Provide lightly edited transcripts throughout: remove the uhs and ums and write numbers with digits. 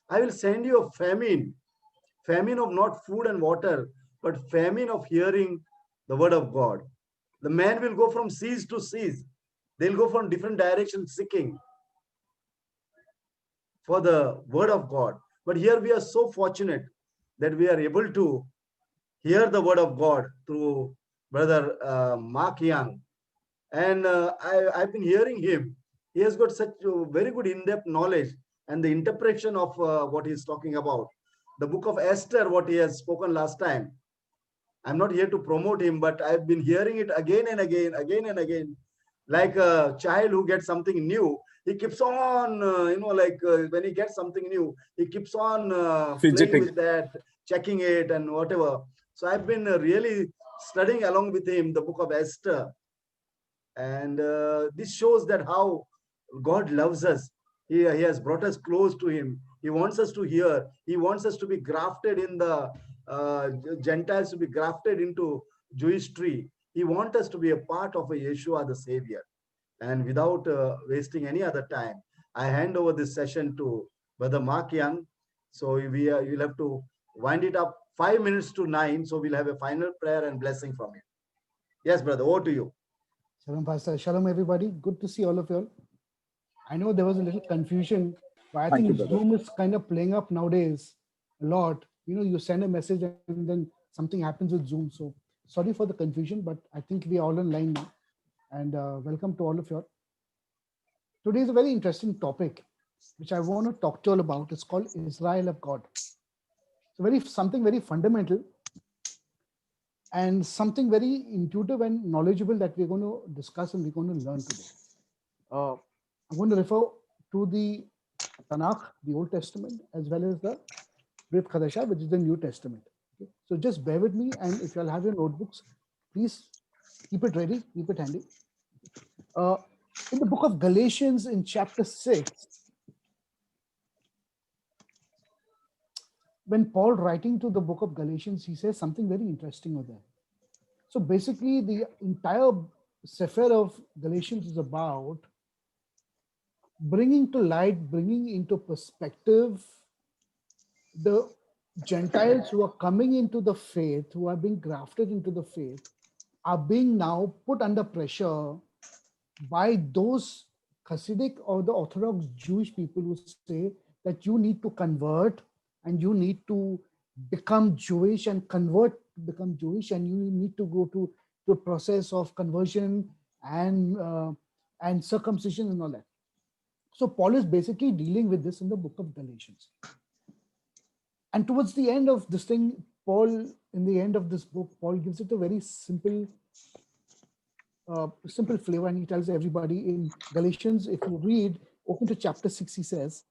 I will send you a famine, famine of not food and water, but famine of hearing the word of God. The man will go from seas to seas. They'll go from different directions seeking for the word of God. But here we are so fortunate that we are able to hear the word of God through Brother Mark Young. And I've been hearing him. He has got such a very good in-depth knowledge and the interpretation of what he's talking about. The book of Esther, what he has spoken last time. I'm not here to promote him, but I've been hearing it again and again and again. Like a child who gets something new, he keeps on, when he gets something new, he keeps on playing Fidgeting. with that, checking it and whatever. So I've been really studying along with him the book of Esther. And this shows that how God loves us. He has brought us close to him. He wants us to hear. He wants us to be grafted in the Gentiles, to be grafted into Jewish tree. He wants us to be a part of a Yeshua the Savior. And without wasting any other time, I hand over this session to Brother Mark Young. So you'll have to wind it up 5 minutes to 9. So we'll have a final prayer and blessing from him. Yes, brother, over to you. Shalom, Pastor. Shalom, everybody. Good to see all of you all. I know there was a little confusion, but I Thank think you, brother. Zoom is kind of playing up nowadays a lot. You send a message and then something happens with Zoom. So sorry for the confusion, but I think we are all online now. And welcome to all of you all. Today is a very interesting topic, which I want to talk to you all about. It's called Israel of God. So something very fundamental and something very intuitive and knowledgeable that we're going to discuss and we're going to learn today. I'm going to refer to the Tanakh, the Old Testament, as well as the Brit Chadasha, which is the New Testament. Okay? So just bear with me, and if you'll have your notebooks, please keep it ready, keep it handy. In the book of Galatians, in chapter 6, when Paul writing to the book of Galatians, he says something very interesting over there. So basically, the entire Sefer of Galatians is about bringing to light, bringing into perspective the Gentiles who are coming into the faith, who are being grafted into the faith, are being now put under pressure by those Hasidic or the Orthodox Jewish people who say that you need to convert and you need to become Jewish and convert to become Jewish, and you need to go to the process of conversion and circumcision and all that. So Paul is basically dealing with this in the book of Galatians. And towards the end of this thing, in the end of this book, Paul gives it a very simple flavor, and he tells everybody in Galatians, if you read, open to chapter 6, he says,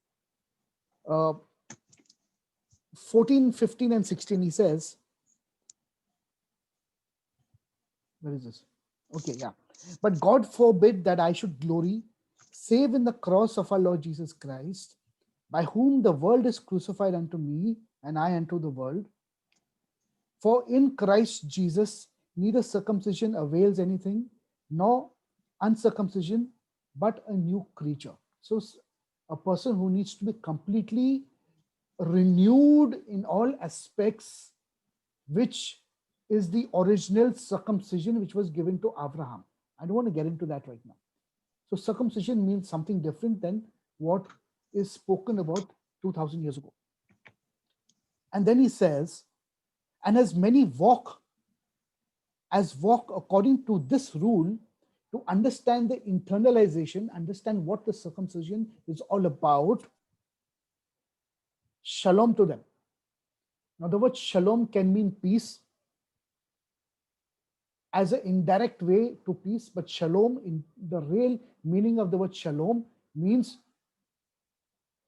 14, 15, and 16, he says, where is this? Okay, yeah. But God forbid that I should glory, save in the cross of our Lord Jesus Christ, by whom the world is crucified unto me, and I unto the world. For in Christ Jesus, neither circumcision avails anything, nor uncircumcision, but a new creature. So a person who needs to be completely renewed in all aspects, which is the original circumcision which was given to Abraham. I don't want to get into that right now. So circumcision means something different than what is spoken about 2000 years ago. And then he says, and as many walk according to this rule, to understand the internalization, understand what the circumcision is all about, shalom to them. Now the word shalom can mean peace as an indirect way to peace, but shalom, in the real meaning of the word shalom, means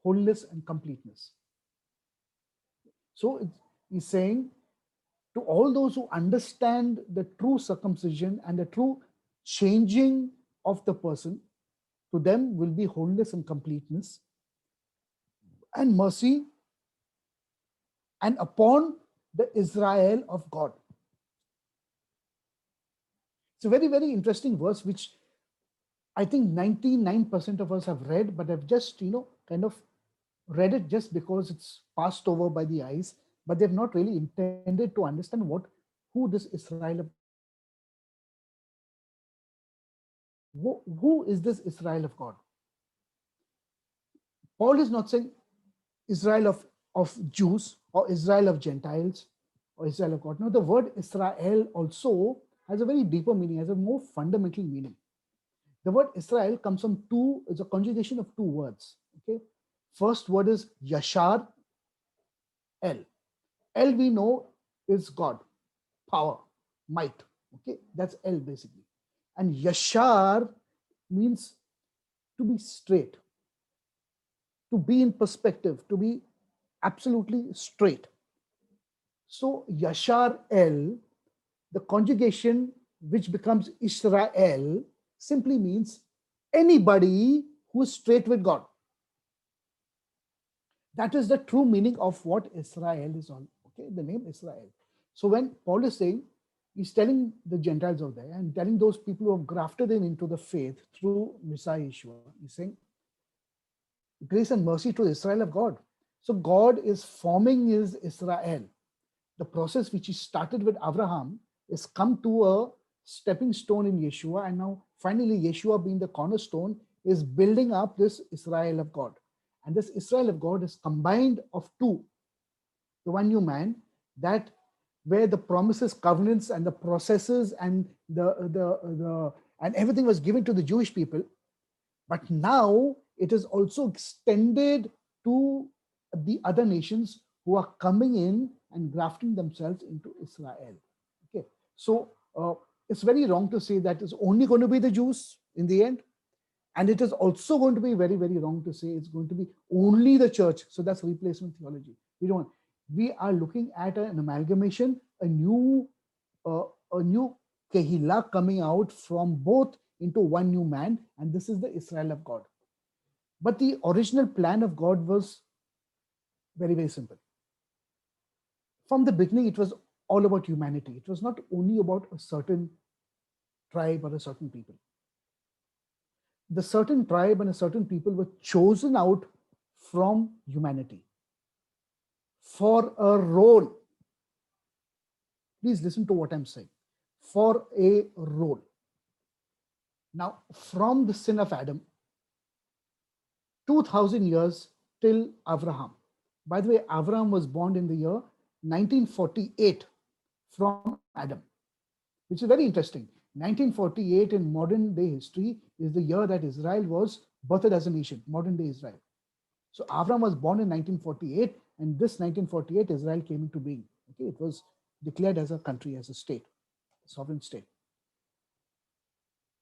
wholeness and completeness. So he's saying to all those who understand the true circumcision and the true changing of the person, to them will be wholeness and completeness and mercy, and upon the Israel of God. It's a very, very interesting verse, which I think 99% of us have read, but have just, kind of read it just because it's passed over by the eyes, but they've not really intended to understand who this Israel of God is. Who is this Israel of God? Paul is not saying Israel of Jews or Israel of Gentiles or Israel of God. No, the word Israel also has a very deeper meaning, has a more fundamental meaning. The word Israel comes from it's a conjugation of two words. Okay. First word is Yashar El. El we know is God, power, might. Okay, that's El basically. And Yashar means to be straight, to be in perspective, to be absolutely straight. So Yashar El, the conjugation which becomes Israel, simply means anybody who is straight with God. That is the true meaning of what Israel is on. Okay, the name Israel. So when Paul is saying, he's telling the Gentiles out there and telling those people who have grafted in into the faith through Messiah Yeshua, he's saying, grace and mercy to Israel of God. So God is forming his Israel. The process which he started with Abraham is come to a stepping stone in Yeshua, and now finally Yeshua being the cornerstone is building up this Israel of God. And this Israel of God is combined of two, the one new man, that where the promises, covenants, and the processes and and everything was given to the Jewish people, but now it is also extended to the other nations who are coming in and grafting themselves into Israel. Okay, so it's very wrong to say that it's only going to be the Jews in the end. And it is also going to be very, very wrong to say it's going to be only the church. So that's replacement theology. We are looking at an amalgamation, a new kehillah coming out from both into one new man, and this is the Israel of God. But the original plan of God was very, very simple. From the beginning, it was all about humanity. It was not only about a certain tribe or a certain people. The certain tribe and a certain people were chosen out from humanity for a role. Please listen to what I'm saying. For a role. Now, from the sin of Adam, 2000 years till Abraham. By the way, Abraham was born in the year 1948 from Adam, which is very interesting. 1948 in modern day history is the year that Israel was birthed as a nation, modern day Israel. So Abraham was born in 1948, and this 1948 Israel came into being. Okay, it was declared as a country, as a state, a sovereign state.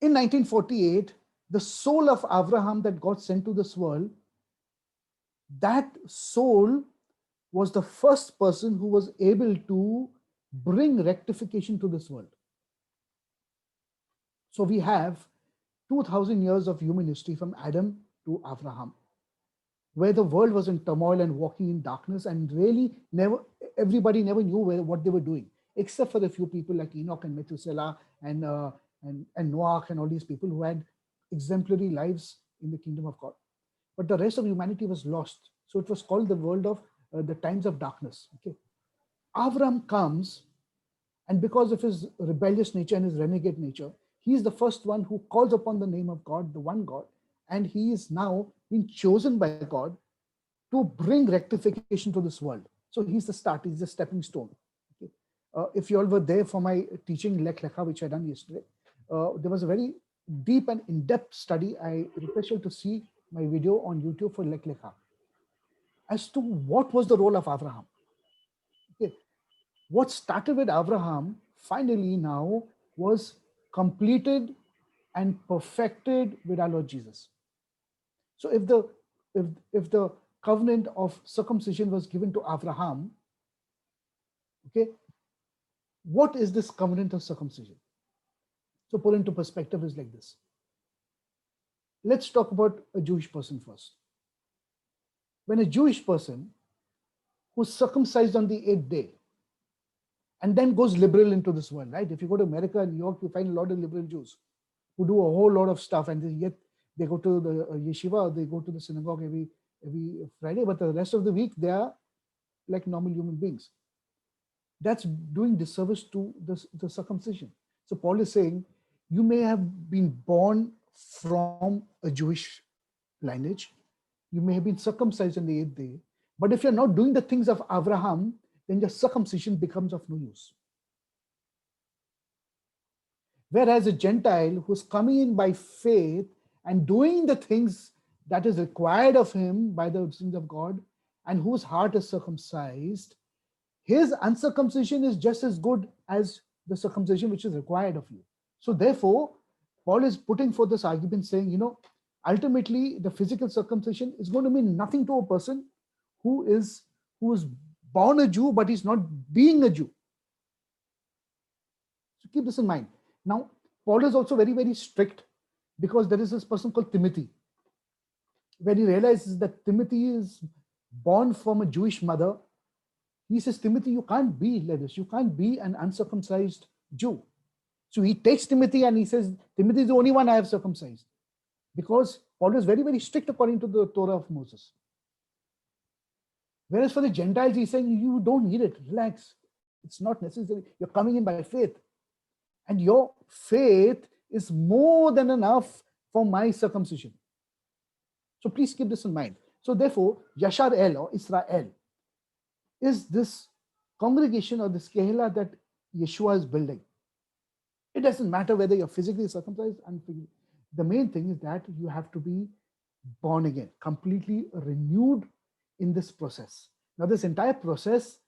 In 1948, the soul of Abraham that God sent to this world, that soul was the first person who was able to bring rectification to this world. So we have 2000 years of human history from Adam to Abraham, where the world was in turmoil and walking in darkness, and really everybody never knew what they were doing, except for a few people like Enoch and Methuselah and Noah and all these people who had exemplary lives in the kingdom of God. But the rest of humanity was lost. So it was called the world of the times of darkness. Okay, Avram comes, and because of his rebellious nature and his renegade nature, he is the first one who calls upon the name of God, the one God, and he is now being chosen by God to bring rectification to this world. So he's the start, he's the stepping stone. Okay. If you all were there for my teaching Lech Lecha, which I done yesterday, there was a very deep and in-depth study. I request you to see my video on YouTube for Lech Lecha as to what was the role of Abraham. Okay. What started with Abraham finally now was completed and perfected with our Lord Jesus. So if the covenant of circumcision was given to Abraham, okay, what is this covenant of circumcision? So put into perspective is like this. Let's talk about a Jewish person first. When a Jewish person who's circumcised on the 8th day and then goes liberal into this world, right? If you go to America and New York, you find a lot of liberal Jews who do a whole lot of stuff, and yet they go to the yeshiva, or they go to the synagogue every Friday, but the rest of the week they are like normal human beings. That's doing disservice to the circumcision. So Paul is saying, you may have been born from a Jewish lineage, you may have been circumcised on the 8th day, but if you're not doing the things of Abraham, then your circumcision becomes of no use. Whereas a Gentile who's coming in by faith and doing the things that is required of him by the things of God, and whose heart is circumcised, his uncircumcision is just as good as the circumcision which is required of you. So therefore, Paul is putting forth this argument saying, ultimately the physical circumcision is going to mean nothing to a person who is born a Jew, but he's not being a Jew. So keep this in mind. Now, Paul is also very, very strict, because there is this person called Timothy, when he realizes that Timothy is born from a Jewish mother. He says, Timothy, you can't be like this. You can't be an uncircumcised Jew. So he takes Timothy and he says, Timothy is the only one I have circumcised. Because Paul is very, very strict according to the Torah of Moses. Whereas for the Gentiles, he's saying, you don't need it. Relax. It's not necessary. You're coming in by faith. And your faith is more than enough for my circumcision. So please keep this in mind. So therefore, Yashar El or Israel is this congregation or this Kehillah that Yeshua is building. It doesn't matter whether you're physically circumcised, unphysically. The main thing is that you have to be born again, completely renewed in this process. Now, this entire process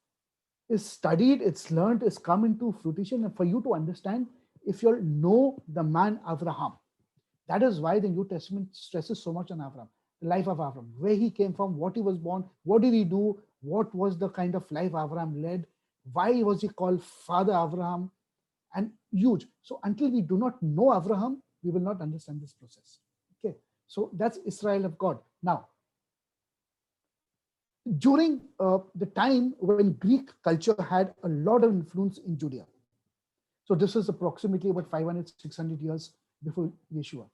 is studied, it's learned, it's come into fruition. And for you to understand, if you'll know the man Abraham, that is why the New Testament stresses so much on Abraham, the life of Abraham, where he came from, what he was born, what did he do, what was the kind of life Abraham led, why was he called Father Abraham, and huge. So until we do not know Abraham, we will not understand this process. Okay, so that's Israel of God. Now, during the time when Greek culture had a lot of influence in Judea, so this is approximately about 500, 600 years before Yeshua,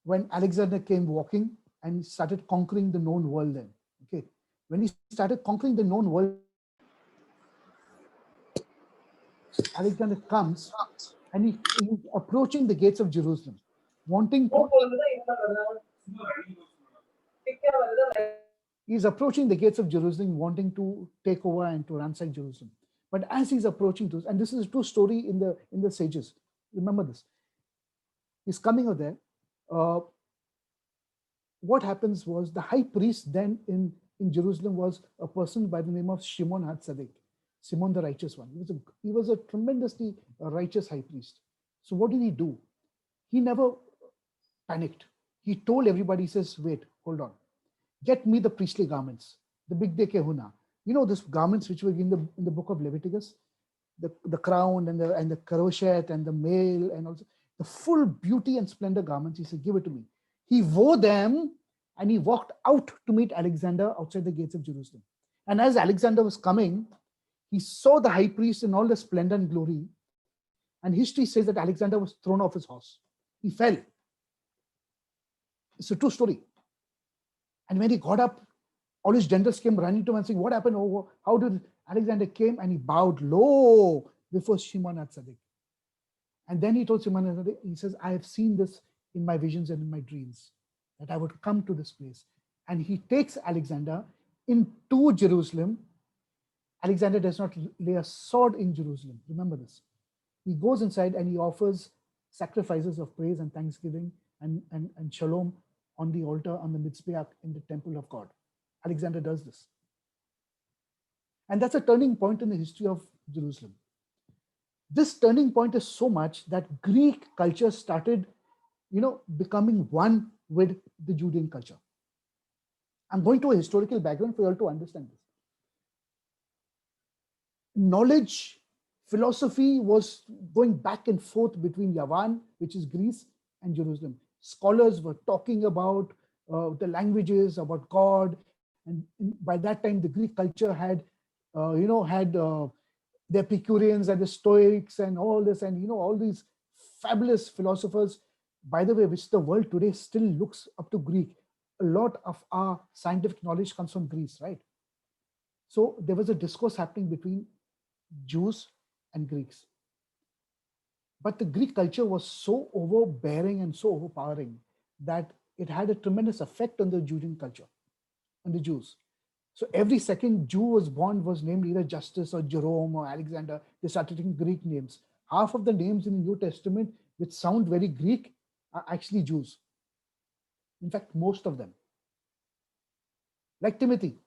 when Alexander came walking and started conquering the known world then. Okay, when he started conquering the known world, Alexander comes and he's approaching the gates of Jerusalem, wanting to. He's approaching the gates of Jerusalem, wanting to take over and to ransack Jerusalem. But as he's approaching this, and this is a true story in the sages, remember this. He's coming over there. What happens was the high priest then in Jerusalem was a person by the name of Shimon HaTzadik, Simon the righteous one. He was a tremendously righteous high priest. So what did he do? He never panicked. He told everybody, he says, wait, hold on. Get me the priestly garments, the bigdei kehuna. These garments which were in the book of Leviticus, the crown and the karoshet and the mail and also the full beauty and splendor garments. He said, give it to me. He wore them and he walked out to meet Alexander outside the gates of Jerusalem. And as Alexander was coming, he saw the high priest in all the splendor and glory. And history says that Alexander was thrown off his horse. He fell. It's a true story. And when he got up, all his generals came running to him and saying, what happened? Oh, how did Alexander came? And he bowed low before Shimon HaTzadik. And then he told Shimon HaTzadik, he says, I have seen this in my visions and in my dreams, that I would come to this place. And he takes Alexander into Jerusalem. Alexander does not lay a sword in Jerusalem. Remember this. He goes inside and he offers sacrifices of praise and thanksgiving and shalom on the altar on the Mizbeach in the temple of God. Alexander does this. And that's a turning point in the history of Jerusalem. This turning point is so much that Greek culture started, becoming one with the Judean culture. I'm going to a historical background for you all to understand this. Knowledge, philosophy was going back and forth between Yavan, which is Greece, and Jerusalem. Scholars were talking about the languages, about God, and by that time the Greek culture had the Epicureans and the Stoics and all this, and all these fabulous philosophers, by the way, which the world today still looks up to Greek. a lot of our scientific knowledge comes from Greece, right? So there was a discourse happening between Jews and Greeks. But the Greek culture was so overbearing and so overpowering that it had a tremendous effect on the Judean culture, on the Jews. So every second Jew was born was named either Justus or Jerome or Alexander. They started taking Greek names. Half of the names in the New Testament, which sound very Greek, are actually Jews. In fact, most of them, like Timothy.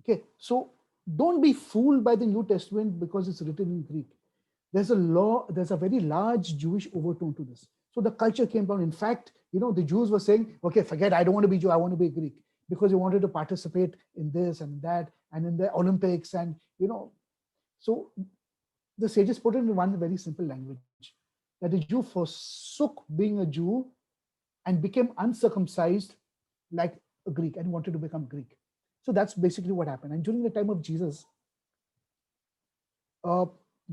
Okay, so don't be fooled by the New Testament because it's written in Greek. There's a very large Jewish overtone to this. So the culture came down. In fact, the Jews were saying, okay, forget, I don't want to be Jew, I want to be Greek, because they wanted to participate in this and that and in the Olympics. And, so the sages put it in one very simple language, that the Jew forsook being a Jew and became uncircumcised like a Greek and wanted to become Greek. So that's basically what happened. And during the time of Jesus,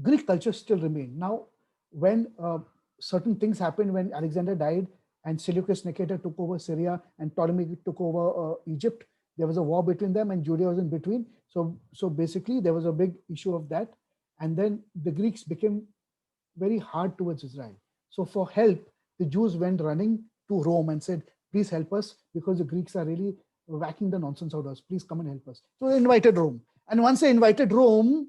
Greek culture still remained. Now, when certain things happened, when Alexander died and Seleucus Nicator took over Syria and Ptolemy took over Egypt, there was a war between them and Judea was in between. So basically there was a big issue of that. And then the Greeks became very hard towards Israel. So for help, the Jews went running to Rome and said, please help us because the Greeks are really whacking the nonsense out of us. Please come and help us. So they invited Rome. And once they invited Rome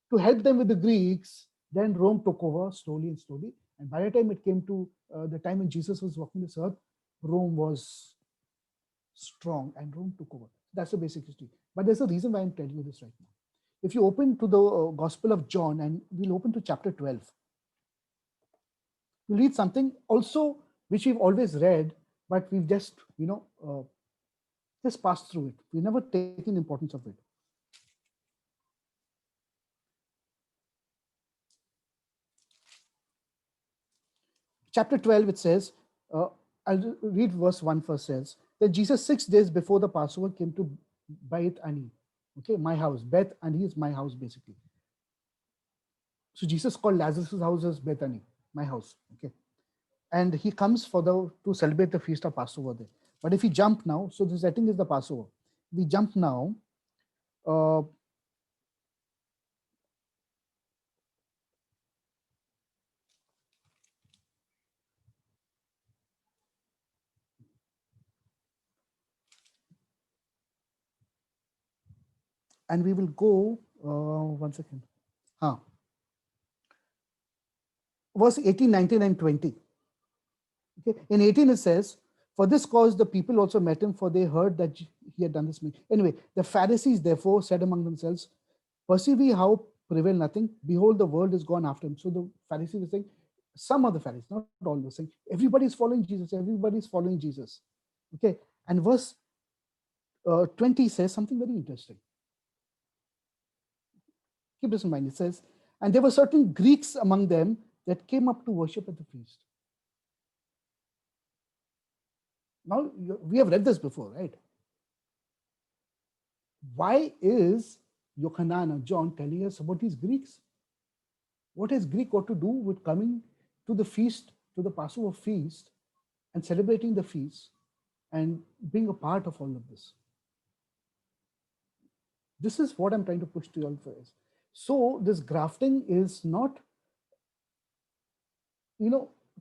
to help them with the Greeks, then Rome took over slowly and slowly. And by the time it came to the time when Jesus was walking this earth, Rome was strong and Rome took over. That's the basic history. But there's a reason why I'm telling you this right now. If you open to the Gospel of John, and we'll open to chapter 12, we'll read something also which we've always read, but we've just, just passed through it. We've never taken the importance of it. Chapter 12, it says, I'll read verse 1 first, says, that Jesus 6 days before the Passover came to Beit Ani. Okay, my house. Beth Ani is my house, basically. So Jesus called Lazarus' house as Bethany, my house. Okay. And he comes to celebrate the feast of Passover there. But if we jump now, so the setting is the Passover. We jump now. And we will go, 1 second. Verse 18, 19, and 20. Okay. In 18, it says, for this cause the people also met him, for they heard that he had done this. Anyway, the Pharisees therefore said among themselves, perceive ye how prevail nothing? Behold, the world is gone after him. So the Pharisees were saying, some of the Pharisees, not all, were saying, everybody's following Jesus, everybody's following Jesus. Okay. And verse 20 says something very interesting. Keep this in mind. It says, and there were certain Greeks among them that came up to worship at the feast. Now, we have read this before, right? Why is Yochanan or John telling us about these Greeks? What has Greek got to do with coming to the feast, to the Passover feast, and celebrating the feast and being a part of all of this? This is what I'm trying to push to you all first. So this grafting is not,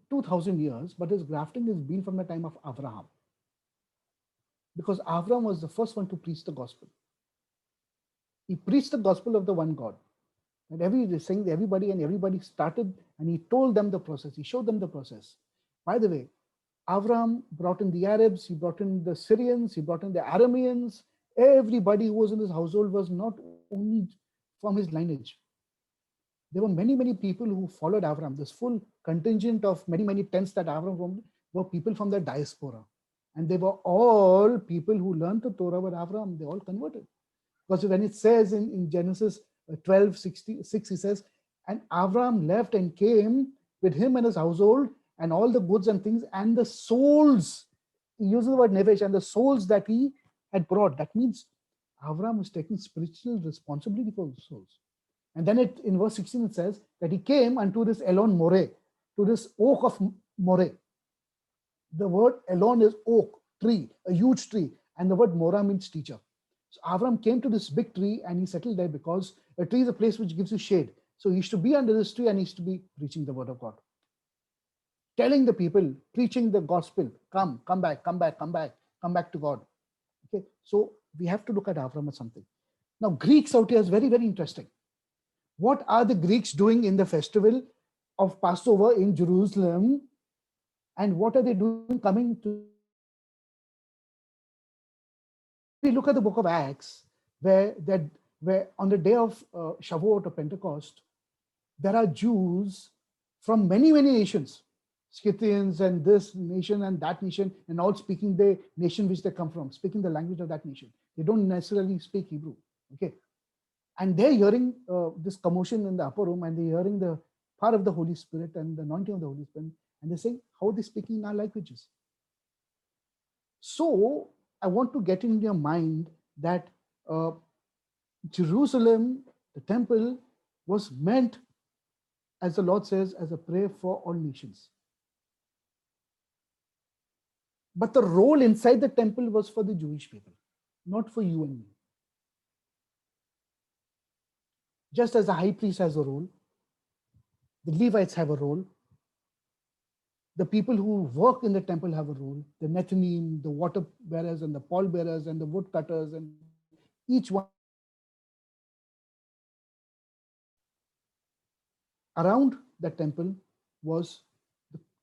2000 years, but this grafting has been from the time of Abraham. Because Abraham was the first one to preach the gospel. He preached the gospel of the one God. And everybody started, and he told them the process. He showed them the process. By the way, Abraham brought in the Arabs, he brought in the Syrians, he brought in the Arameans. Everybody who was in his household was not only from his lineage. There were many, many people who followed Abraham. This full contingent of many, many tents that Abraham formed were people from the diaspora. And they were all people who learned the Torah with Abraham. They all converted. Because when it says in Genesis 12:66, he says, and Abraham left and came with him and his household and all the goods and things and the souls. He uses the word nevesh, and the souls that he had brought. That means Abraham was taking spiritual responsibility for the souls. And then in verse 16, it says that he came unto this Elon Moreh, to this oak of Moreh. The word Elon is oak, tree, a huge tree, and the word Mora means teacher. So Avram came to this big tree and he settled there because a tree is a place which gives you shade. So he used to be under this tree and he used to be preaching the word of God, telling the people, preaching the gospel, come back, come back, come back, come back to God. Okay, so we have to look at Avram as something. Now, Greeks out here is very, very interesting. What are the Greeks doing in the festival of Passover in Jerusalem? And what are they doing coming to we look at the book of Acts, where on the day of Shavuot or Pentecost, there are Jews from many, many nations, Scythians and this nation and that nation, and all speaking the nation which they come from, speaking the language of that nation. They don't necessarily speak Hebrew. Okay. And they're hearing this commotion in the upper room, and they're hearing the power of the Holy Spirit and the anointing of the Holy Spirit. And they're saying, how are they speaking in our languages? So I want to get in your mind that Jerusalem, the temple, was meant, as the Lord says, as a prayer for all nations. But the role inside the temple was for the Jewish people, not for you and me. Just as the high priest has a role, the Levites have a role, the people who work in the temple have a role, the Nethinim, the water bearers and the pallbearers and the woodcutters, and each one. Around the temple was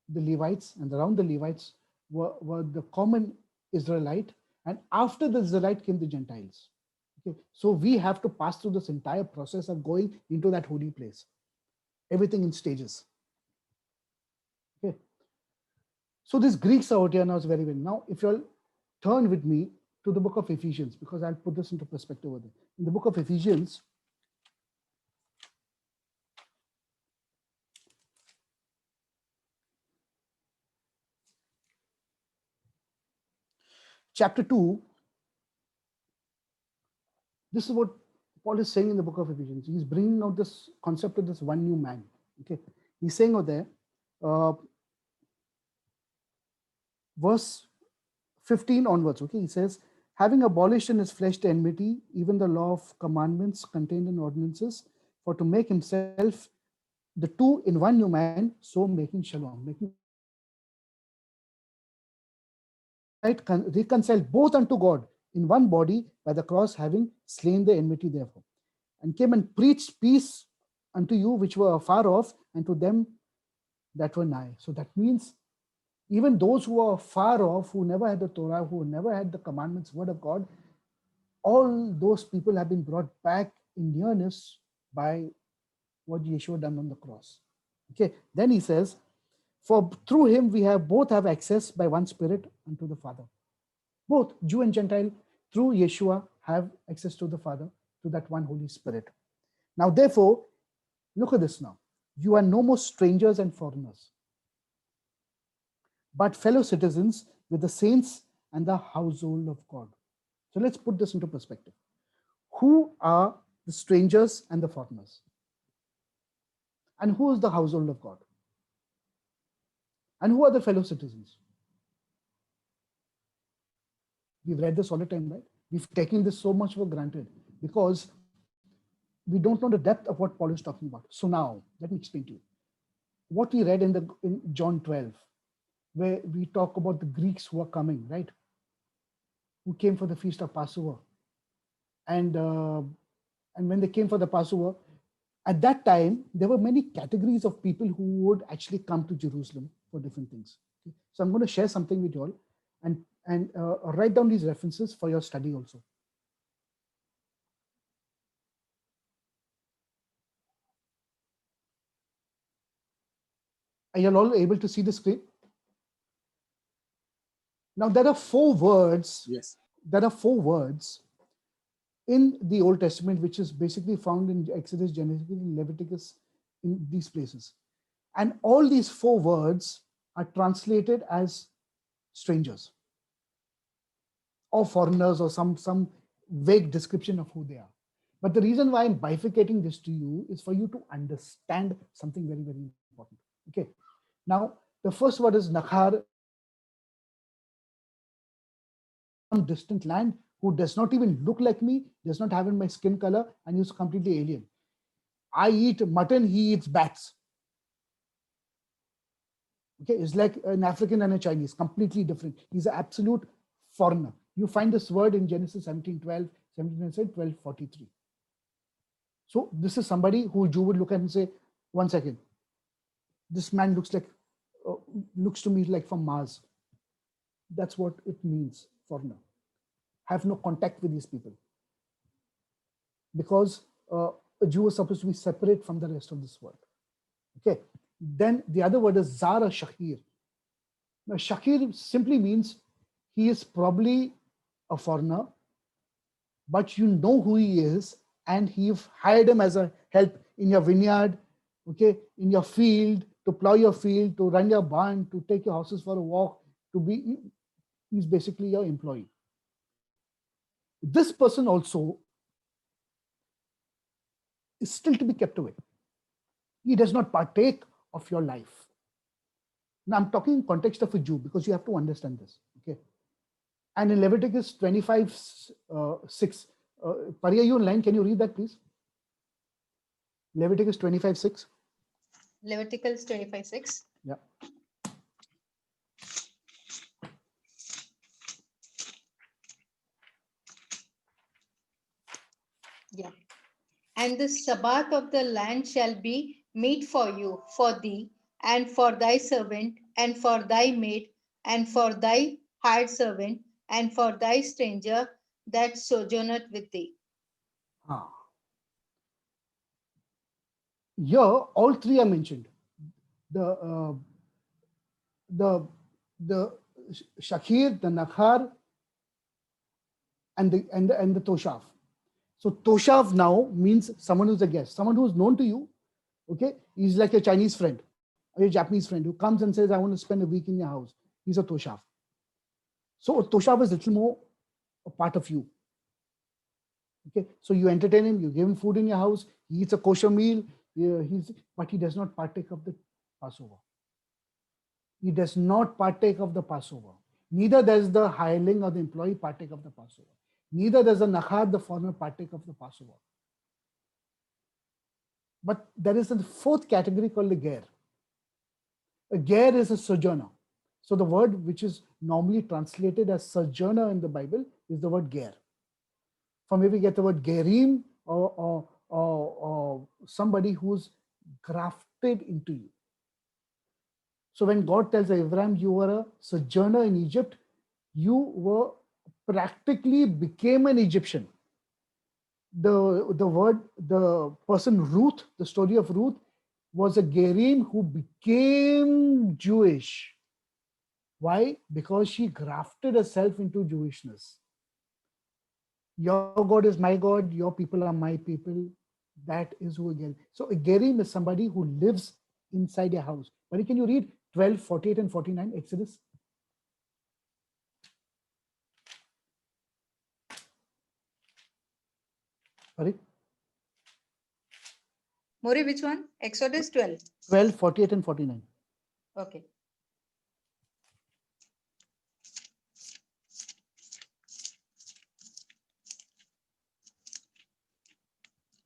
the Levites, and around the Levites were the common Israelite, and after the Israelite came the Gentiles. Okay, so we have to pass through this entire process of going into that holy place. Everything in stages. Okay, so this Greeks out here now is very well. Now, if you'll turn with me to the book of Ephesians, because I'll put this into perspective over there. In the book of Ephesians, chapter 2, this is what Paul is saying in the book of Ephesians. He's bringing out this concept of this one new man. Okay, he's saying over there, verse 15 onwards. Okay, he says, having abolished in his flesh the enmity, even the law of commandments contained in ordinances, for to make himself the two in one new man, so making shalom, making reconciled both unto God in one body by the cross, having slain the enmity therefore, and came and preached peace unto you which were afar off, and to them that were nigh. So that means even those who are far off, who never had the Torah, who never had the commandments, word of God, all those people have been brought back in nearness by what Yeshua done on the cross. Okay, then he says, for through him we have both have access by one Spirit unto the Father. Both Jew and Gentile through Yeshua have access to the Father, to that one Holy Spirit. Now, therefore, look at this now. You are no more strangers and foreigners, but fellow citizens with the saints and the household of God. So let's put this into perspective. Who are the strangers and the foreigners? And who is the household of God? And who are the fellow citizens? We've read this all the time, right? We've taken this so much for granted because we don't know the depth of what Paul is talking about. So now, let me explain to you. What we read in John 12, where we talk about the Greeks who are coming, right? Who came for the feast of Passover. And when they came for the Passover, at that time, there were many categories of people who would actually come to Jerusalem for different things. Okay? So I'm going to share something with you all and write down these references for your study also. Are you all able to see the screen? Now, there are 4 words. Yes. There are 4 words in the Old Testament, which is basically found in Exodus, Genesis, Leviticus, in these places. And all these 4 words are translated as strangers or foreigners or some vague description of who they are. But the reason why I'm bifurcating this to you is for you to understand something very, very important. Okay. Now, the first word is Nakhar, distant land, who does not even look like me, does not have in my skin color, and he's completely alien. I eat mutton, he eats bats. Okay, it's like an African and a Chinese, completely different. He's an absolute foreigner. You find this word in Genesis 17:12, 12:43. So this is somebody who you would look at and say, one second, this man looks to me like from Mars. That's what it means, foreigner. Have no contact with these people. Because a Jew is supposed to be separate from the rest of this world. Okay. Then the other word is Zara Shakir. Now, Shakir simply means he is probably a foreigner, but you know who he is, and you've hired him as a help in your vineyard, okay, in your field, to plow your field, to run your barn, to take your horses for a walk, he's basically your employee. This person also is still to be kept away. He does not partake of your life. Now I'm talking in context of a Jew, because you have to understand this, okay? And in Leviticus 25:6, Pari, you online? Can you read that, please? Leviticus 25:6. Leviticus 25:6. Yeah. Yeah. And the Sabbath of the land shall be meat for you, for thee, and for thy servant, and for thy maid, and for thy hired servant, and for thy stranger that sojourneth with thee. Here, all three are mentioned. The Shakir, the Nakhar, and the Toshav. So Toshav now means someone who's a guest, someone who's known to you. Okay, he's like a Chinese friend or a Japanese friend who comes and says, "I want to spend a week in your house." He's a Toshav. So a Toshav is a little more a part of you. Okay, so you entertain him, you give him food in your house, he eats a kosher meal, but he does not partake of the Passover. He does not partake of the Passover. Neither does the hireling or the employee partake of the Passover. Neither does the Nakhar, the foreigner, partake of the Passover. But there is a fourth category called the Ger. A Ger is a sojourner. So the word which is normally translated as sojourner in the Bible is the word Ger. From where we get the word Gerim, or somebody who's grafted into you. So when God tells Abraham, you were a sojourner in Egypt, you were practically became an Egyptian. The person Ruth, the story of Ruth, was a Gerim who became Jewish. Why? Because she grafted herself into Jewishness. Your God is my God, your people are my people. That is who a Gerim. So a Gerim is somebody who lives inside your house. But can you read 12, 48 and 49, Exodus? Sorry? Mori, which one? Exodus 12. 12, 48 and 49. Okay.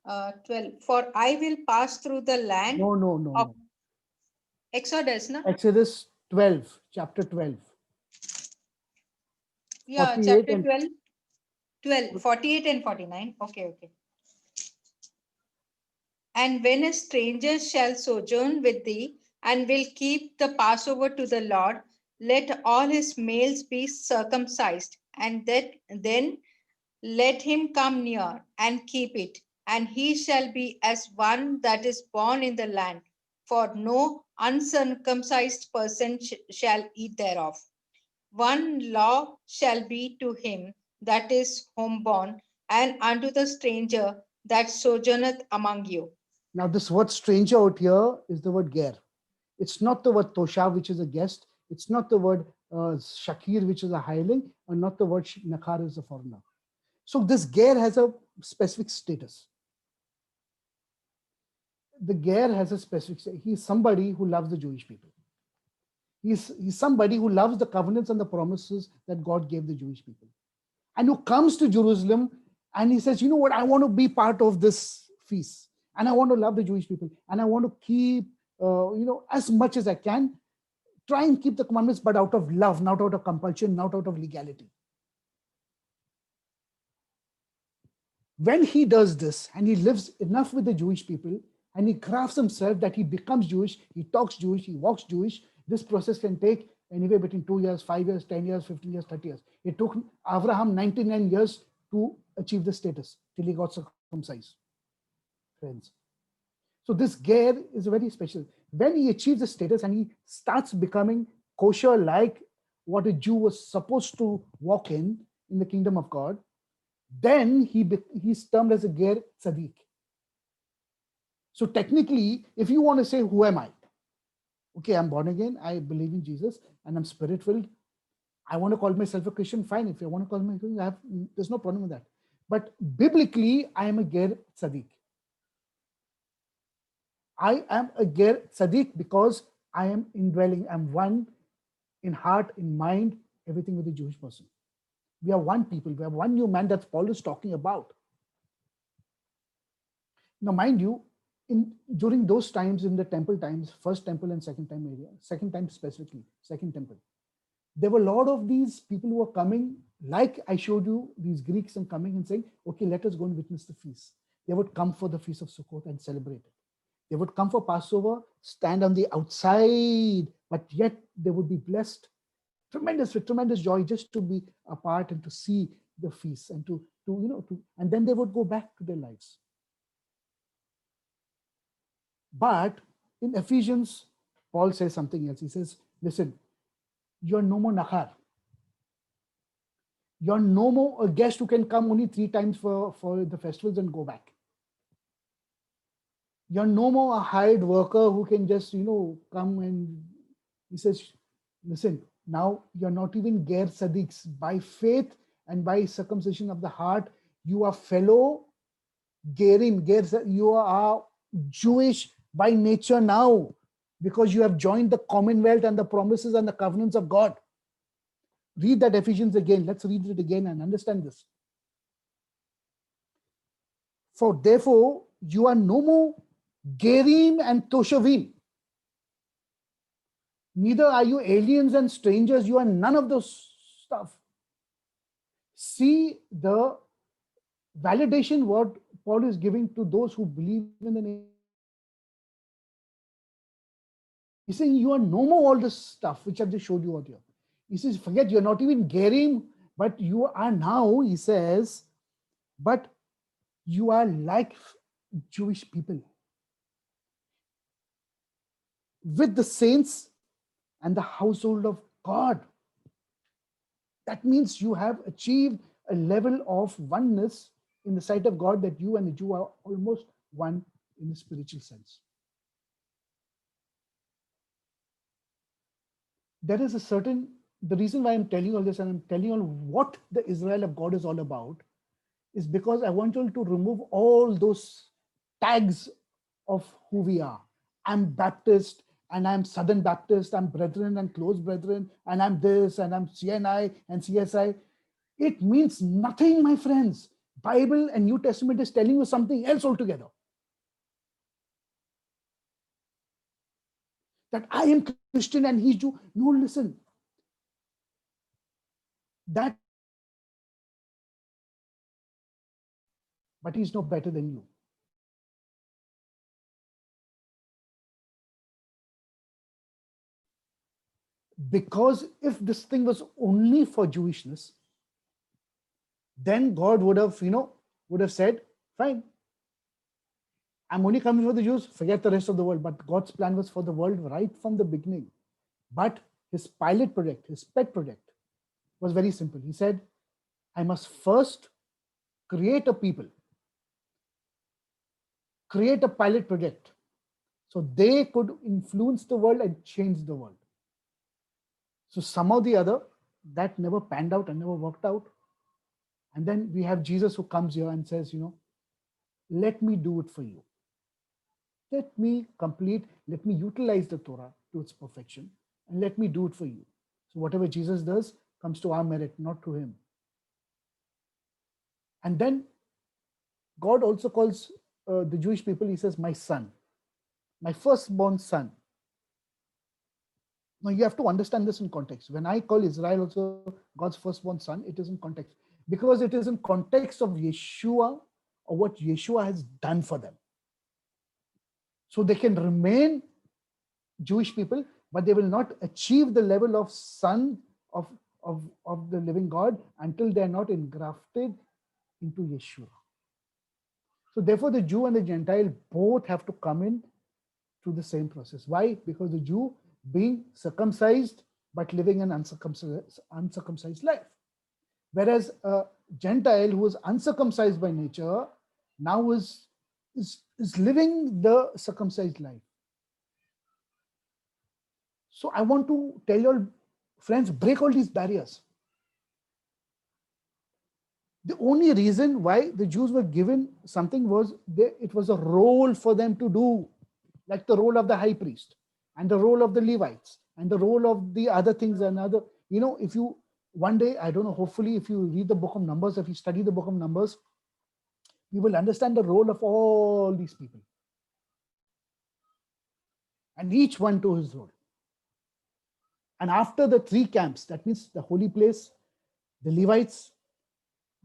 Uh, 12. For I will pass through the land. No. Exodus, no? Exodus 12, chapter 12. Yeah, 48 chapter and 12. 12, 48 and 49. Okay. And when a stranger shall sojourn with thee, and will keep the Passover to the Lord, let all his males be circumcised, and then let him come near and keep it, and he shall be as one that is born in the land, for no uncircumcised person shall eat thereof. One law shall be to him that is homeborn, and unto the stranger that sojourneth among you. Now, this word stranger out here is the word ger. It's not the word toshav, which is a guest. It's not the word shakir, which is a hireling, or not the word nakhar, is a foreigner. So this ger has a specific status. The ger has a specific status. He's somebody who loves the Jewish people. He's somebody who loves the covenants and the promises that God gave the Jewish people. and who comes to Jerusalem and he says, you know what, I want to be part of this feast, and I want to love the Jewish people, and I want to keep, as much as I can, try and keep the commandments, but out of love, not out of compulsion, not out of legality. When he does this and he lives enough with the Jewish people and he crafts himself that he becomes Jewish, he talks Jewish, he walks Jewish, this process can take anywhere between 2 years, 5 years, 10 years, 15 years, 30 years. It took Abraham 99 years to achieve the status till he got circumcised, friends. So this ger is very special. When he achieves the status and he starts becoming kosher, like what a Jew was supposed to walk in the kingdom of God, then he's termed as a ger tzaddik. So technically, if you want to say, who am I? Okay, I'm born again, I believe in Jesus, and I'm spirit-filled. I want to call myself a Christian, fine. If you want to call me a Christian, there's no problem with that. But biblically, I am a ger tzaddik. I am a ger tzaddik because I am indwelling, I'm one in heart, in mind, everything with the Jewish person. We are one people, we have one new man that Paul is talking about. Now, mind you, during those times, in the temple times, first temple and second time area, second time specifically, second temple, there were a lot of these people who were coming, like I showed you, these Greeks, and coming and saying, okay, let us go and witness the feast. They would come for the Feast of Sukkot and celebrate it. They would come for Passover, stand on the outside, but yet they would be blessed. Tremendous, with tremendous joy just to be a part and to see the feast and and then they would go back to their lives. But in Ephesians, Paul says something else. He says, listen, you're no more nachar. You're no more a guest who can come only 3 times for the festivals and go back. You're no more a hired worker who can just, come and, he says, listen, now you're not even ger tzaddiks. By faith and by circumcision of the heart, you are fellow gerim, you are Jewish by nature now, because you have joined the commonwealth and the promises and the covenants of God. Read that Ephesians again. Let's read it again and understand this. For therefore, you are no more gerim and toshavim. Neither are you aliens and strangers. You are none of those stuff. See the validation what Paul is giving to those who believe in the name. He's saying you are no more all this stuff which I've just showed you out here. He says, forget, you're not even gerim, but you are now, he says, but you are like Jewish people, with the saints and the household of God. That means you have achieved a level of oneness in the sight of God, that you and the Jew are almost one in the spiritual sense. There is the reason why I'm telling you all this, and I'm telling you all what the Israel of God is all about, is because I want you all to remove all those tags of who we are. I'm Baptist, and I'm Southern Baptist, I'm brethren and close brethren, and I'm this, and I'm CNI and CSI. It means nothing, my friends. Bible and New Testament is telling you something else altogether. That I am Christian and he's Jew. No, listen. That, but he's no better than you. Because if this thing was only for Jewishness, then God would have said, fine, I'm only coming for the Jews, forget the rest of the world. But God's plan was for the world right from the beginning. But his pilot project, his pet project, was very simple. He said, I must first create a people, create a pilot project, so they could influence the world and change the world. So somehow or the other, that never panned out and never worked out. And then we have Jesus who comes here and says, let me do it for you. Let me utilize the Torah to its perfection, and let me do it for you. So whatever Jesus does comes to our merit, not to him. And then God also calls the Jewish people, he says, my son, my firstborn son. Now you have to understand this in context. When I call Israel also God's firstborn son, it is in context, because it is in context of Yeshua, or what Yeshua has done for them. So they can remain Jewish people, but they will not achieve the level of son of the living God until they are not engrafted into Yeshua. So therefore, the Jew and the Gentile both have to come in through the same process. Why? Because the Jew being circumcised but living an uncircumcised life, whereas a Gentile who is uncircumcised by nature now is living the circumcised life. So I want to tell you all, friends, break all these barriers. The only reason why the Jews were given something was it was a role for them to do, like the role of the high priest and the role of the Levites and the role of the other things and other. If you one day, I don't know, hopefully if you read the book of Numbers, if you study the book of Numbers, you will understand the role of all these people. And each one to his role. And after the three camps, that means the holy place, the Levites,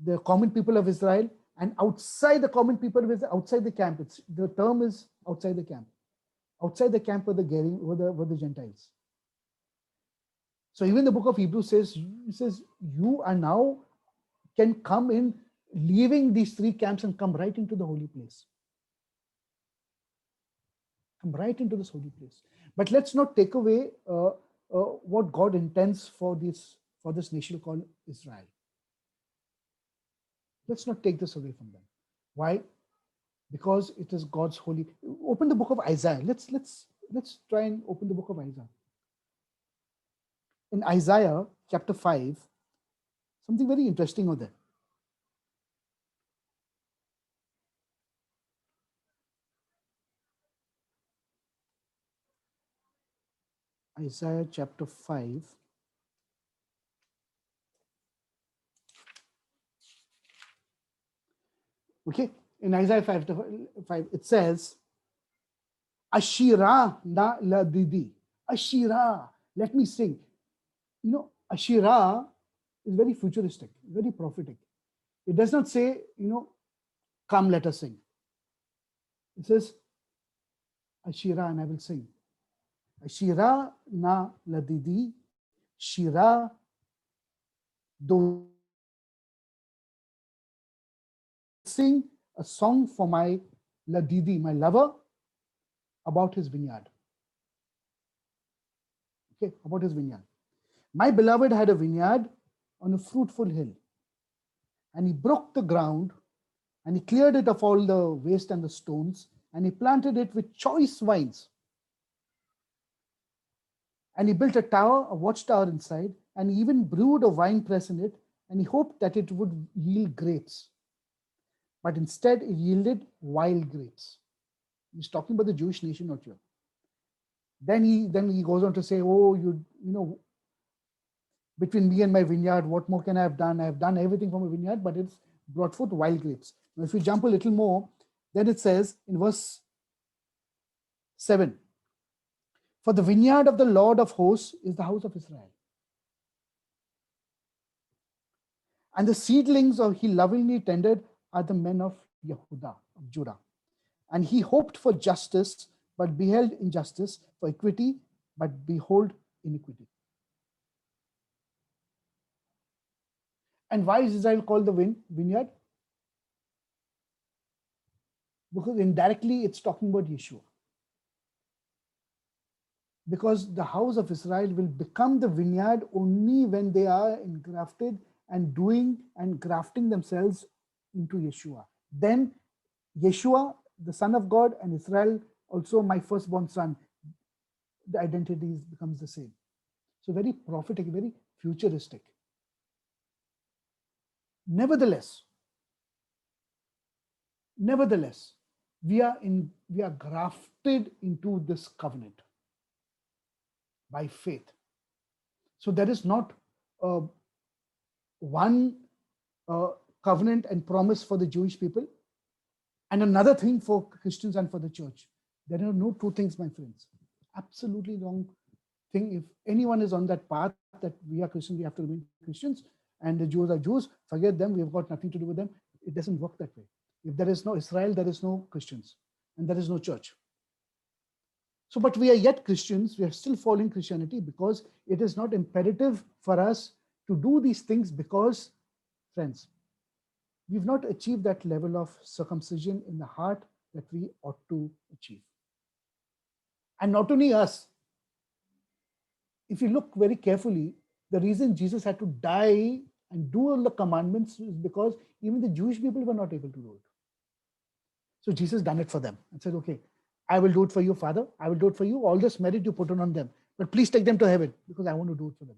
the common people of Israel, and outside the common people of Israel, outside the camp, the term is outside the camp. Outside the camp were the Gentiles. So even the book of Hebrews says you are now can come in, leaving these three camps and come right into the holy place. Come right into this holy place. But let's not take away what God intends for this nation called Israel. Let's not take this away from them. Why? Because it is God's holy. Open the book of Isaiah. Let's try and open the book of Isaiah. In Isaiah chapter 5, something very interesting over there. Isaiah chapter 5. Okay, in Isaiah 5, it says, Ashira na la didi. Ashira, let me sing. Ashira is very futuristic, very prophetic. It does not say, come, let us sing. It says, Ashira, and I will sing. Ashira na la didi, Shira do sing a song for my Ladidi, my lover, about his vineyard. Okay, about his vineyard. My beloved had a vineyard on a fruitful hill, and he broke the ground, and he cleared it of all the waste and the stones, and he planted it with choice vines. And he built a watchtower inside, and he even brewed a wine press in it, and he hoped that it would yield grapes. But instead, it yielded wild grapes. He's talking about the Jewish nation out here. Then he goes on to say, oh, between me and my vineyard, what more can I have done? I have done everything for my vineyard, but it's brought forth wild grapes. Now, if you jump a little more, then it says in verse 7, for the vineyard of the Lord of hosts is the house of Israel. And the seedlings he lovingly tended are the men of Yehuda, of Judah. And he hoped for justice, but beheld injustice, for equity, but behold iniquity. And why is Israel called the vineyard? Because indirectly it's talking about Yeshua. Because the house of Israel will become the vineyard only when they are engrafted and doing and grafting themselves into Yeshua. Then Yeshua, the Son of God, and Israel, also my firstborn son, the identity becomes the same. So very prophetic, very futuristic. Nevertheless, we are grafted into this covenant by faith. So there is not one covenant and promise for the Jewish people, and another thing for Christians and for the church. There are no two things, my friends. Absolutely wrong thing. If anyone is on that path that we are Christians, we have to remain Christians, and the Jews are Jews, forget them, we've got nothing to do with them. It doesn't work that way. If there is no Israel, there is no Christians, and there is no church. So, but we are yet Christians, we are still following Christianity because it is not imperative for us to do these things because, friends, we've not achieved that level of circumcision in the heart that we ought to achieve. And not only us, if you look very carefully, the reason Jesus had to die and do all the commandments is because even the Jewish people were not able to do it. So Jesus done it for them and said, okay, I will do it for you, Father. I will do it for you. All this merit you put on them, but please take them to heaven because I want to do it for them.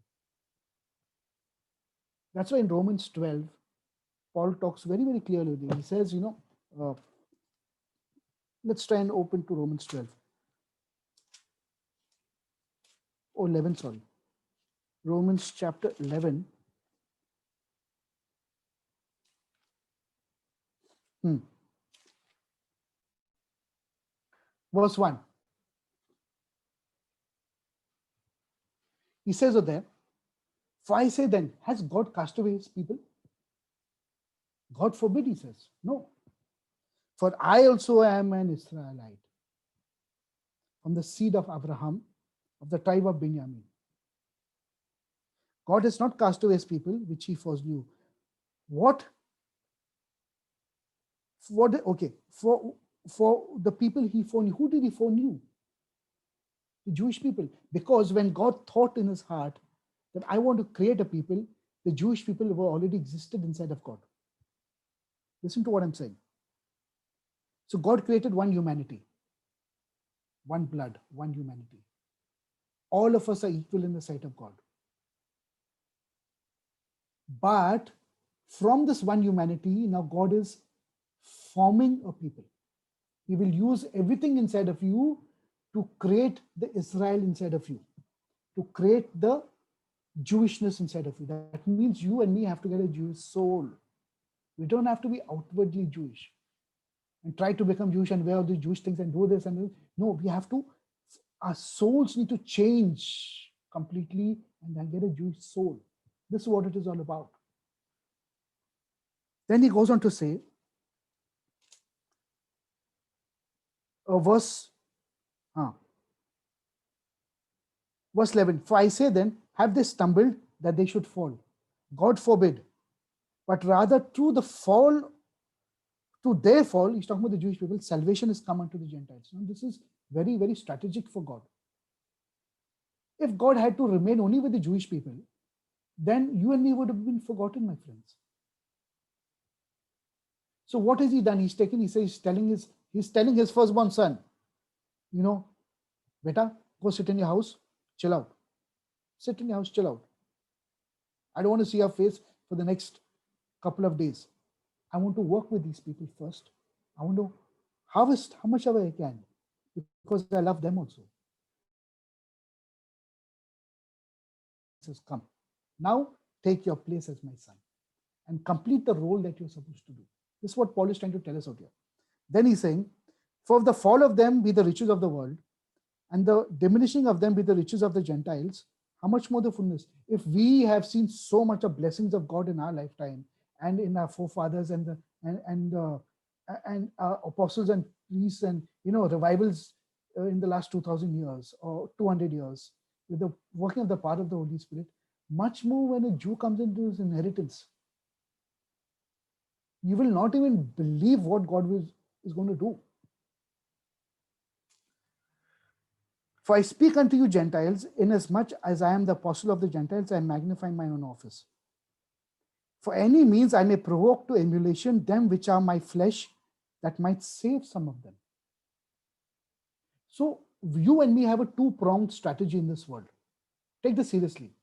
That's why in Romans 12, Paul talks very, very clearly. He says, let's try and open to Romans 12. Oh, 11, sorry. Romans chapter 11. Verse 1. He says over there, for I say then, has God cast away his people? God forbid, he says. No. For I also am an Israelite, from the seed of Abraham, of the tribe of Benjamin. God has not cast away his people, which he foreknew. Okay, for the people he foreknew, who did he foreknew? The Jewish people. Because when God thought in his heart that I want to create a people, the Jewish people were already existed inside of God. Listen to what I'm saying. So God created one humanity, one blood, one humanity. All of us are equal in the sight of God. But from this one humanity, now God is forming a people. He will use everything inside of you to create the Israel inside of you, to create the Jewishness inside of you. That means you and me have to get a Jewish soul. We don't have to be outwardly Jewish and try to become Jewish and wear all the Jewish things and do this and do. No, we have to, our souls need to change completely and then get a Jewish soul. This is what it is all about. Then he goes on to say, verse 11, for I say then, have they stumbled that they should fall? God forbid. But rather through their fall, he's talking about the Jewish people, salvation has come unto the Gentiles. Now, this is very, very strategic for God. If God had to remain only with the Jewish people, then you and me would have been forgotten, my friends. So what has he done? He's telling his firstborn son, beta, go sit in your house, chill out. Sit in your house, chill out. I don't want to see your face for the next couple of days. I want to work with these people first. I want to harvest how much ever I can because I love them also. He says, come. Now take your place as my son and complete the role that you're supposed to do. This is what Paul is trying to tell us out here. Then he's saying, for the fall of them be the riches of the world, and the diminishing of them be the riches of the Gentiles, how much more the fullness? If we have seen so much of blessings of God in our lifetime and in our forefathers and apostles and priests and revivals in the last 2000 years or 200 years with the working of the power of the Holy Spirit, much more when a Jew comes into his inheritance. You will not even believe what God is going to do. For I speak unto you Gentiles, inasmuch as I am the apostle of the Gentiles, I am magnifying my own office. For any means I may provoke to emulation them which are my flesh, that might save some of them. So you and me have a two-pronged strategy in this world. Take this seriously.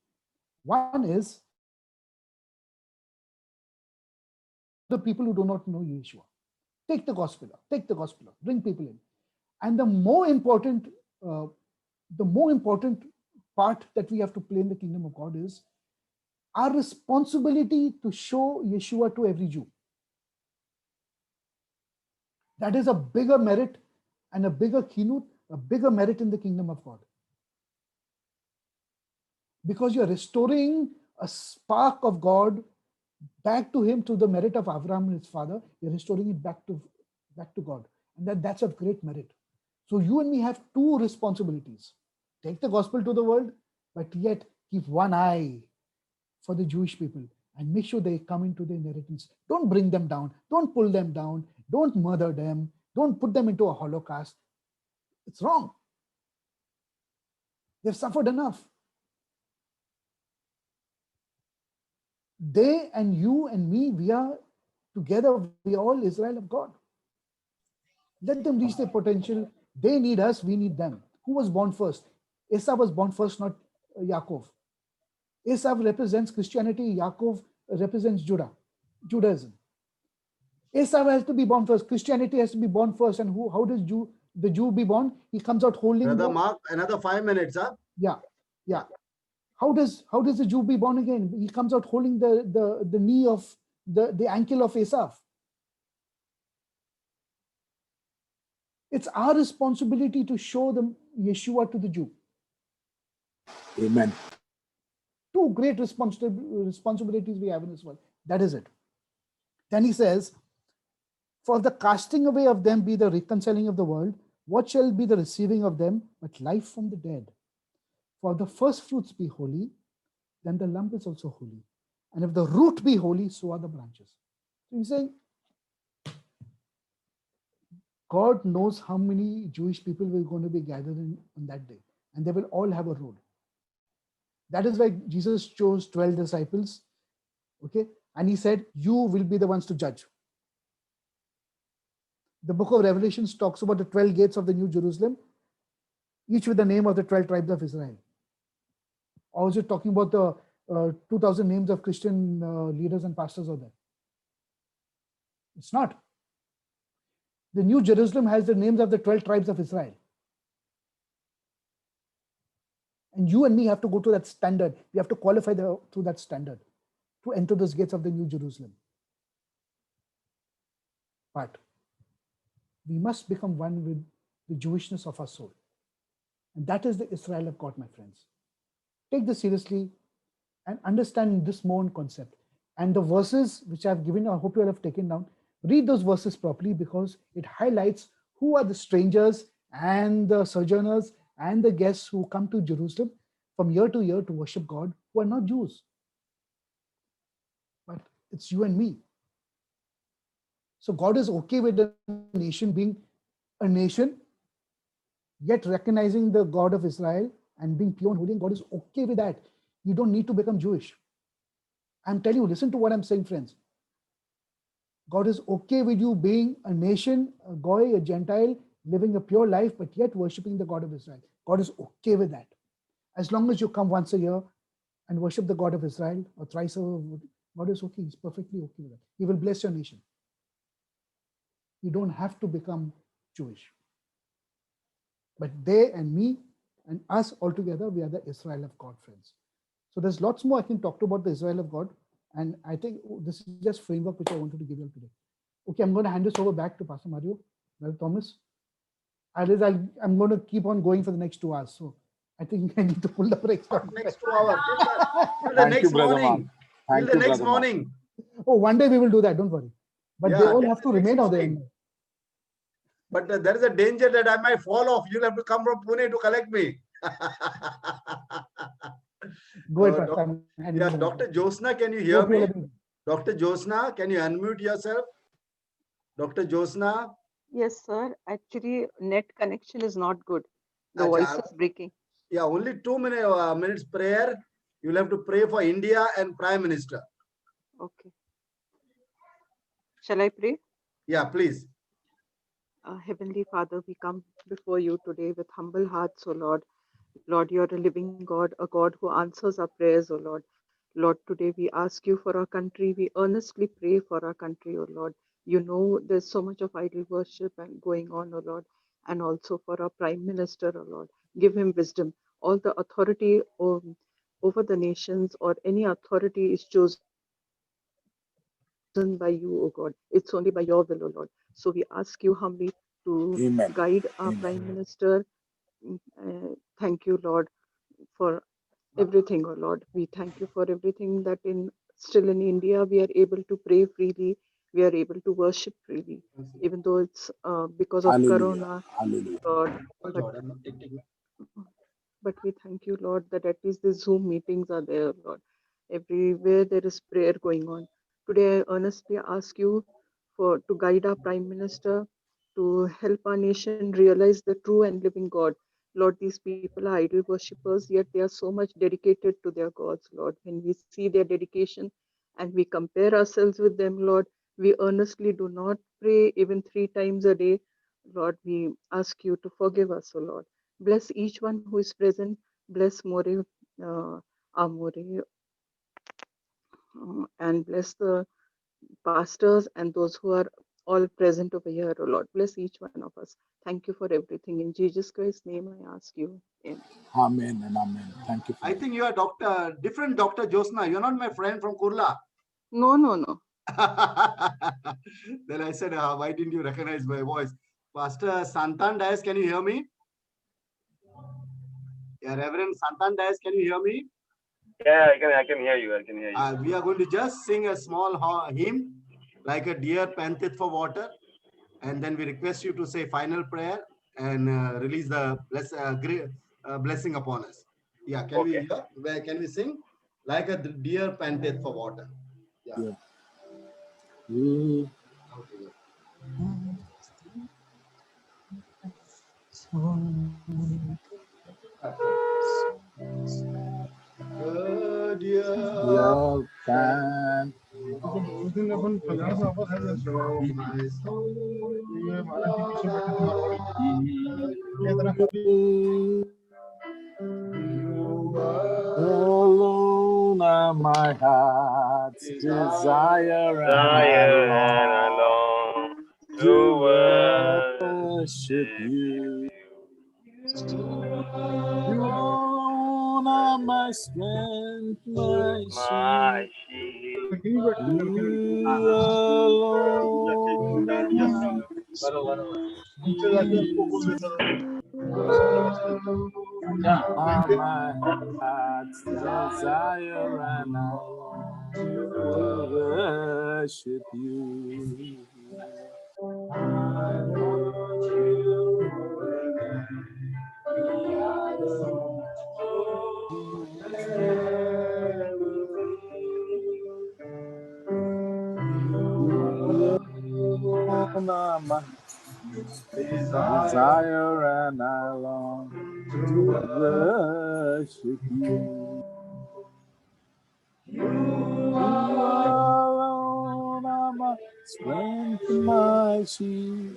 One is the people who do not know Yeshua. Take the gospel, bring people in. And the more important part that we have to play in the kingdom of God is our responsibility to show Yeshua to every Jew. That is a bigger merit and a bigger keynote, a bigger merit in the kingdom of God. Because you're restoring a spark of God back to him through the merit of Abraham, his father. You're restoring it back to God. And that's a great merit. So you and me have two responsibilities. Take the gospel to the world, but yet keep one eye for the Jewish people and make sure they come into the inheritance. Don't bring them down. Don't pull them down. Don't murder them. Don't put them into a Holocaust. It's wrong. They've suffered enough. They and you and me, we are together, we are all Israel of God. Let them reach their potential. They need us, we need them. Who was born first? Esau was born first, not Yaakov. Esau represents Christianity, Yaakov represents Judaism. Esau has to be born first. Christianity has to be born first. And how does the Jew be born? He comes out holding. Brother Mark, another 5 minutes, huh? Yeah. How does the Jew be born again? He comes out holding the knee of the ankle of Esau. It's our responsibility to show them Yeshua to the Jew. Amen. Two great responsibilities we have in this world. That is it. Then he says, for the casting away of them be the reconciling of the world. What shall be the receiving of them but life from the dead? For the first fruits be holy, then the lump is also holy. And if the root be holy, so are the branches. So he's saying, God knows how many Jewish people will going to be gathered on that day, and they will all have a role. That is why Jesus chose 12 disciples, okay? And he said, you will be the ones to judge. The book of Revelations talks about the 12 gates of the New Jerusalem, each with the name of the 12 tribes of Israel. Or is it talking about the 2,000 names of Christian leaders and pastors out there? It's not. The New Jerusalem has the names of the 12 tribes of Israel. And you and me have to go to that standard. We have to qualify through that standard to enter those gates of the New Jerusalem. But we must become one with the Jewishness of our soul. And that is the Israel of God, my friends. Take this seriously and understand this more concept. And the verses which I've given, I hope you all have taken down. Read those verses properly because it highlights who are the strangers and the sojourners and the guests who come to Jerusalem from year to year to worship God, who are not Jews. But it's you and me. So God is okay with the nation being a nation, yet recognizing the God of Israel and being pure and holy. And God is okay with that. You don't need to become Jewish. I'm telling you, listen to what I'm saying, friends. God is okay with you being a nation, a goy, a Gentile, living a pure life, but yet worshiping the God of Israel. God is okay with that. As long as you come once a year and worship the God of Israel or thrice a year, God is okay. He's perfectly okay with that. He will bless your nation. You don't have to become Jewish. But they and me and us all together, we are the Israel of God, friends. So there's lots more I can talk to about the Israel of God. And I think this is just framework which I wanted to give you today. Okay, I'm going to hand this over back to Pastor Mario, Brother Thomas. I'm going to keep on going for the next 2 hours. So I think I need to pull the brakes. Next 2 hours. Till the next morning. Till the next morning. Oh, one day we will do that. Don't worry. But Yeah, they all have to remain out there. But there is a danger that I might fall off. You'll have to come from Pune to collect me. Go ahead, Pastor. Yeah, Dr. Josna, can you hear me? Dr. Josna, can you unmute yourself? Dr. Josna? Yes, sir. Actually, net connection is not good. The voice is breaking. Yeah, only 2 minutes prayer. You'll have to pray for India and Prime Minister. Okay. Shall I pray? Yeah, please. Heavenly Father, we come before you today with humble hearts, O Lord. Lord, you're a living God, a God who answers our prayers, O Lord. Lord, today we ask you for our country. We earnestly pray for our country, O Lord. You know there's so much of idol worship and going on, O Lord, and also for our Prime Minister, O Lord. Give him wisdom, all the authority over the nations or any authority is chosen by you, O God. It's only by your will, O Lord. So we ask you humbly to Amen. guide our Amen. Prime Minister. Thank you, Lord, for everything, oh Lord. We thank you for everything that still in India we are able to pray freely, we are able to worship freely, even though it's because of Hallelujah. Corona, Hallelujah. Lord. But we thank you, Lord, that at least the Zoom meetings are there, Lord. Everywhere there is prayer going on. Today, I earnestly ask you to guide our Prime Minister, to help our nation realize the true and living God. Lord, these people are idol worshippers, yet they are so much dedicated to their gods, Lord. When we see their dedication and we compare ourselves with them, Lord, we earnestly do not pray even 3 times a day. Lord, we ask you to forgive us, O Lord. Bless each one who is present. Bless More, Amore, and bless the pastors and those who are all present over here, O Lord. Bless each one of us. Thank you for everything. In Jesus Christ's name, I ask you. Amen. Amen and amen. Thank you. I think you are different Dr. Josna. You're not my friend from Kurla. No. Then I said, why didn't you recognize my voice? Pastor Santan Dias, can you hear me? Yeah, Reverend Santan Dias, can you hear me? Yeah, I can hear you. I can hear you. We are going to just sing a small hymn, like a deer panteth for water. And then we request you to say final prayer and release the blessing upon us. Yeah, can we hear? Where can we sing? Like a deer panteth for water. Yeah. Your fan. Alone are my heart's desire And I long to worship you. You alone are my strength, my my shield. shield. You alone are my are my heart's desire, and I long to worship you. My desire, and I long to worship you. You alone are my strength, my shield.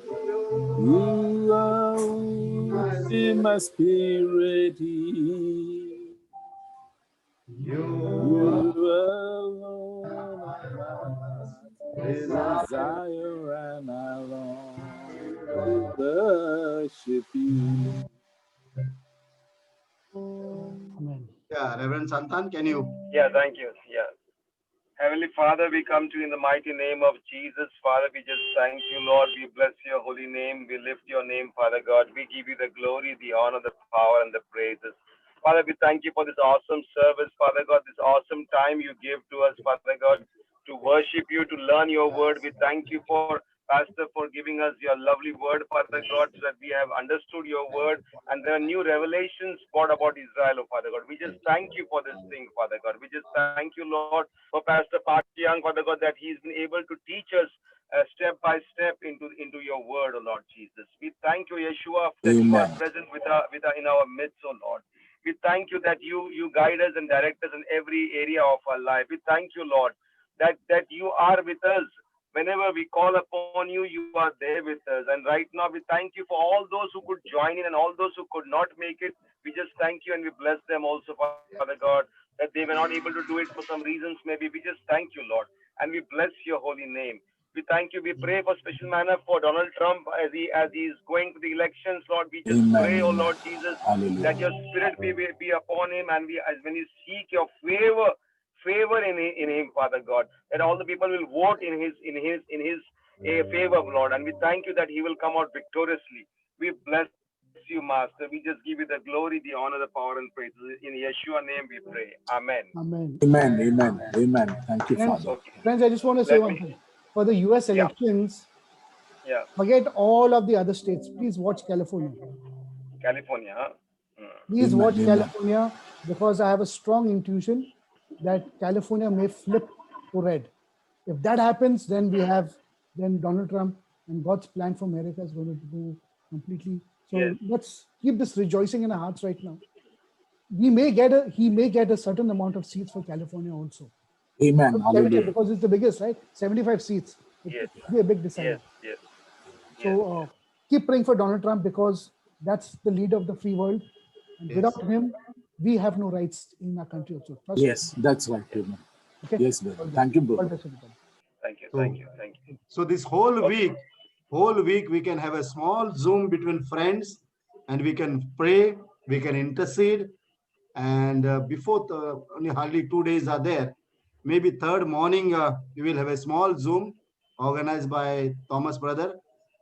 You are in my spirit. You alone are my desire, and I long to worship you. Amen. Yeah, Reverend Santan, can you? Yeah, thank you. Yeah. Heavenly Father, we come to you in the mighty name of Jesus. Father, we just thank you, Lord. We bless your holy name. We lift your name, Father God. We give you the glory, the honor, the power, and the praises. Father, we thank you for this awesome service, Father God, this awesome time you give to us, Father God, to worship you, to learn your word. We thank you for Pastor for giving us your lovely word, Father God, so that we have understood your word and there are new revelations brought about Israel, oh Father God. We just thank you for this thing, Father God. We just thank you, Lord, for Pastor Young, Father God, that he's been able to teach us step by step into your word, oh Lord Jesus. We thank you, Yeshua, that you are Amen. present in our midst, oh Lord. We thank you that you guide us and direct us in every area of our life. We thank you, Lord, that you are with us. Whenever we call upon you, you are there with us. And right now, we thank you for all those who could join in and all those who could not make it. We just thank you and we bless them also, Father God, that they were not able to do it for some reasons. Maybe we just thank you, Lord, and we bless your holy name. We thank you. We pray for special manner for Donald Trump as he is going to the elections, Lord. We just Amen, pray, oh amen. Lord Jesus, Hallelujah. that your spirit be upon him, and as when you seek your favor in him, Father God, that all the people will vote in his favor, Lord. And we thank you that he will come out victoriously. We bless you, Master. We just give you the glory, the honor, the power, and praise. In Yeshua name we pray. Amen. Amen. Amen, amen, amen. Thank you, Friends, Father. friends, I just want to say Let one me- thing. For the US Yeah. elections, Yeah, forget all of the other states. Please watch California. California. Huh? Please Amen, watch amen. California, because I have a strong intuition that California may flip to red. If that happens, then then Donald Trump and God's plan for America is going to go completely. So Yes. let's keep this rejoicing in our hearts right now. He may get a certain amount of seats for California also. Amen. 70, Hallelujah. because it's the biggest, right? 75 seats. It Yes. could be a big decider. Yes. So keep praying for Donald Trump, because that's the leader of the free world. And Yes. without him, we have no rights in our country also. Trust me. Yes, that's right. Amen. Okay? Yes, brother. Thank you, God brother. bless everybody. Thank you. So- Thank you. So this whole Okay. week we can have a small Zoom between friends, and we can pray, we can intercede. And before only hardly 2 days are there, maybe third morning we will have a small Zoom organized by Thomas brother,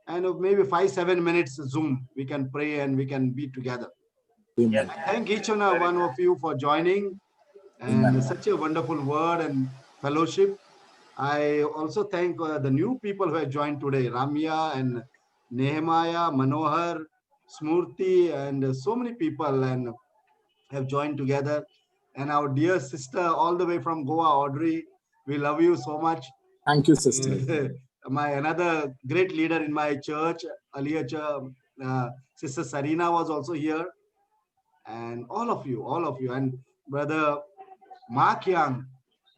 and maybe 5-7 minutes Zoom. We can pray and we can be together. Amen. I thank each and one of you for joining, and Amen. such a wonderful word and fellowship. I also thank the new people who have joined today, Ramya and Nehemiah, Manohar, Smurti, and so many people and have joined together. And our dear sister all the way from Goa, Audrey, we love you so much. Thank you, sister. My another great leader in my church, earlier Sister Sarina was also here. And all of you, and brother Mark Young,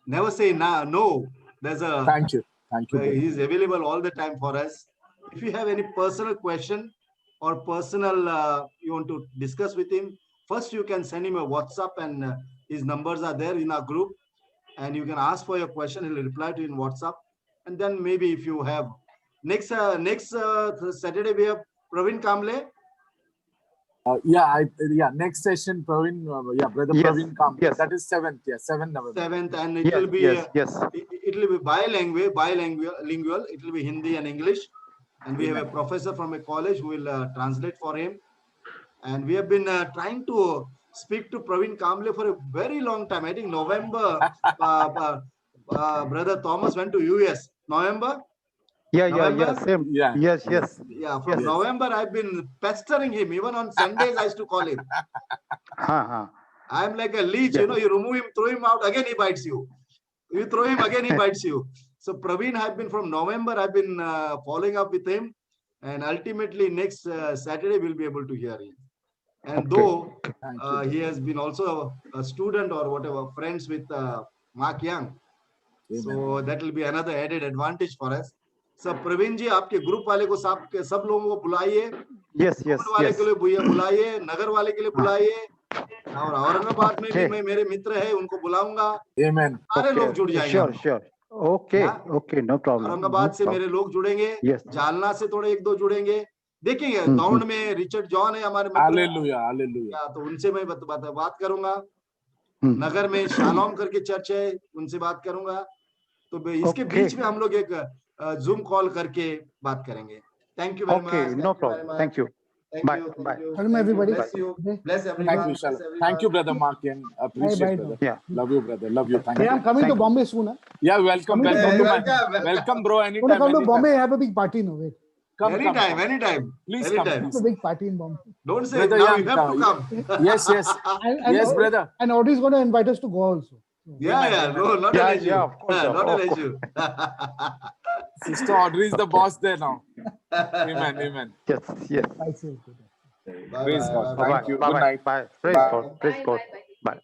never say no. There's a Thank you. Thank you, brother. he's available all the time for us. If you have any personal question or personal you want to discuss with him, first you can send him a WhatsApp, and his numbers are there in our group, and you can ask for your question. He'll reply to you in WhatsApp. And then maybe if you have next Saturday we have Praveen Kamble. Next session, Praveen. Brother Yes, Praveen come. yes. That is 7th. Yeah, 7th November. 7th, and it Yes, will be yes, yes. it will be bilingual. It will be Hindi and English, and we have a professor from a college who will translate for him. And we have been trying to speak to Praveen Kamble for a very long time. I think November. Brother Thomas went to US. November. November? Same. Yeah. Yes. Yeah, from Yes. November I've been pestering him. Even on Sundays I used to call him. I'm like a leech, Yeah. you remove him, throw him out, again he bites you. You throw him, again he bites you. So Praveen, I've been from November, I've been following up with him, and ultimately next Saturday we'll be able to hear him. And Okay. though Thank you. he has been also a student or whatever, friends with Mark Young, Amen. so that will be another added advantage for us. So Praveen जी, आपके group वाले को सब लोगों को बुलाइए, Yes. वाले के लिए बुलाइए, नगर वाले के लिए बुलाइए, और औरंगाबाद में भी Okay. मेरे मित्र है, उनको बुलाऊंगा, Amen. सारे लोग जुड़ जाएंगे. Sure. Okay, Yeah. no problem. Aurangabad से मेरे लोग जुड़ेंगे, Yes. जालना से थोड़े 1-2 जुड़ेंगे, देखेंगे. दौंड में रिचर्ड जॉन है हमारे मित्र, Hallelujah. तो उनसे मैं बात करूंगा. नगर में शालोम करके चर्च है, उनसे बात करूंगा. तो इसके बीच में हम लोग एक जूम कॉल करके बात करेंगे. Thank you very much. Okay, no problem. Thank you. Bye. Shalom, everybody. Bless you. Bye. Bless Thank everyone. you, Bless Shalom. everyone. Thank you, brother Mark. And appreciate, Bye. brother. Yeah. Love you, brother. Love you. Thank Hey, you. I'm coming to Thank you. Bombay soon. Huh? Yeah, welcome. Coming to Welcome, Bombay. welcome, bro. I'm Anytime. gonna come to anytime. Bombay and have a big party now. Wait, Come. Anytime. Please Anytime. come. have Please. a big party in Bombay. Don't say Brother now. Young, You have to come. Yes. And Yes, brother. And Audrey's going to invite us to go also. Yeah. No, not Yeah, an issue. yeah, of course, Not of an course. issue. Sister Audrey is the boss there now. Amen. Yes. I say good. Bye, Praise bye, God. bye, Thank bye, you. bye. Good night. Bye. Praise Bye. God. Praise God.